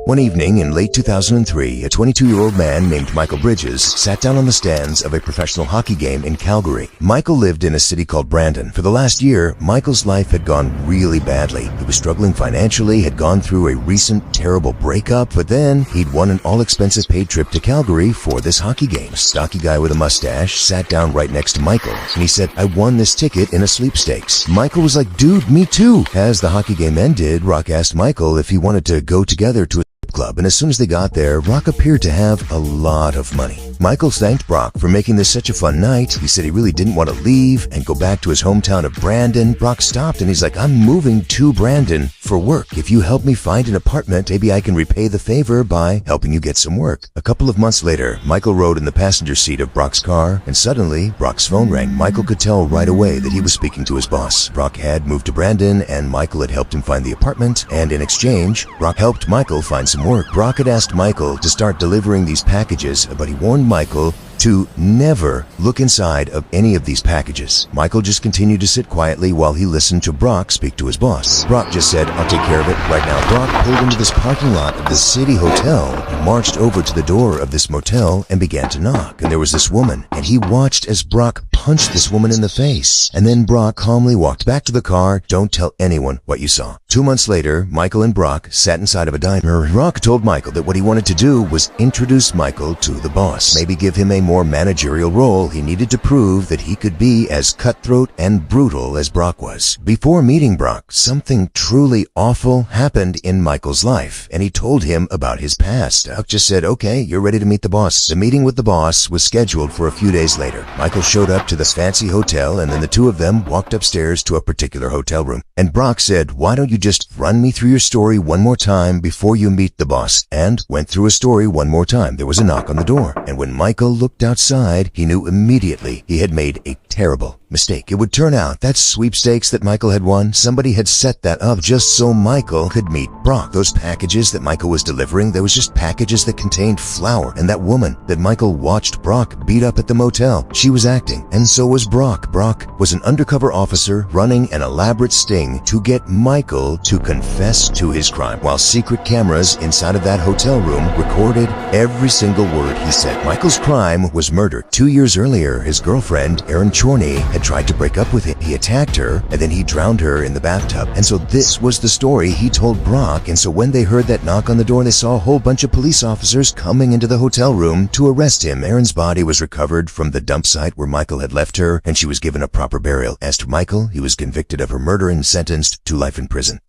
One evening in late 2003, a 22-year-old man named Michael Bridges sat down on the stands of a professional hockey game in Calgary. Michael lived in a city called Brandon. For the last year, Michael's life had gone really badly. He was struggling financially, had gone through a recent terrible breakup, but then he'd won an all-expenses paid trip to Calgary for this hockey game. A stocky guy with a mustache sat down right next to Michael, and he said, "I won this ticket in a sweepstakes." Michael was like, "Dude, me too." As the hockey game ended, Rock asked Michael if he wanted to go together to a club, and as soon as they got there, Brock appeared to have a lot of money. Michael thanked Brock for making this such a fun night. He said he really didn't want to leave and go back to his hometown of Brandon. Brock stopped and he's like, "I'm moving to Brandon for work. If you help me find an apartment, maybe I can repay the favor by helping you get some work." A couple of months later, Michael rode in the passenger seat of Brock's car, and suddenly Brock's phone rang. Michael could tell right away that he was speaking to his boss. Brock had moved to Brandon and Michael had helped him find the apartment, and in exchange, Brock helped Michael find some work. Brock had asked Michael to start delivering these packages, but he warned Michael to never look inside of any of these packages. Michael just continued to sit quietly while he listened to Brock speak to his boss. Brock just said, "I'll take care of it right now." Brock pulled into this parking lot of the city hotel and marched over to the door of this motel and began to knock. And there was this woman, and he watched as Brock punched this woman in the face. And then Brock calmly walked back to the car. "Don't tell anyone what you saw." 2 months later, Michael and Brock sat inside of a diner. Brock told Michael that what he wanted to do was introduce Michael to the boss, maybe give him a more managerial role. He needed to prove that he could be as cutthroat and brutal as Brock was. Before meeting Brock, something truly awful happened in Michael's life, and he told him about his past. Brock just said, "Okay, you're ready to meet the boss." The meeting with the boss was scheduled for a few days later. Michael showed up to the fancy hotel, and then the two of them walked upstairs to a particular hotel room. And Brock said, "Why don't you just run me through your story one more time before you meet the boss?" And went through his story one more time. There was a knock on the door, and when Michael looked outside, he knew immediately he had made a terrible mistake. It would turn out that sweepstakes that Michael had won, somebody had set that up just so Michael could meet Brock. Those packages that Michael was delivering, there was just packages that contained flour. And that woman that Michael watched Brock beat up at the motel, she was acting, and so was Brock. Brock was an undercover officer running an elaborate sting to get Michael to confess to his crime, while secret cameras inside of that hotel room recorded every single word he said. Michael's crime was murder. 2 years earlier, his girlfriend, Erin Chorney, had tried to break up with him. He attacked her, and then he drowned her in the bathtub. And so this was the story he told Brock. And so when they heard that knock on the door, they saw a whole bunch of police officers coming into the hotel room to arrest him. Erin's body was recovered from the dump site where Michael had left her, and she was given a proper burial. As to Michael, he was convicted of her murder and sentenced to life in prison.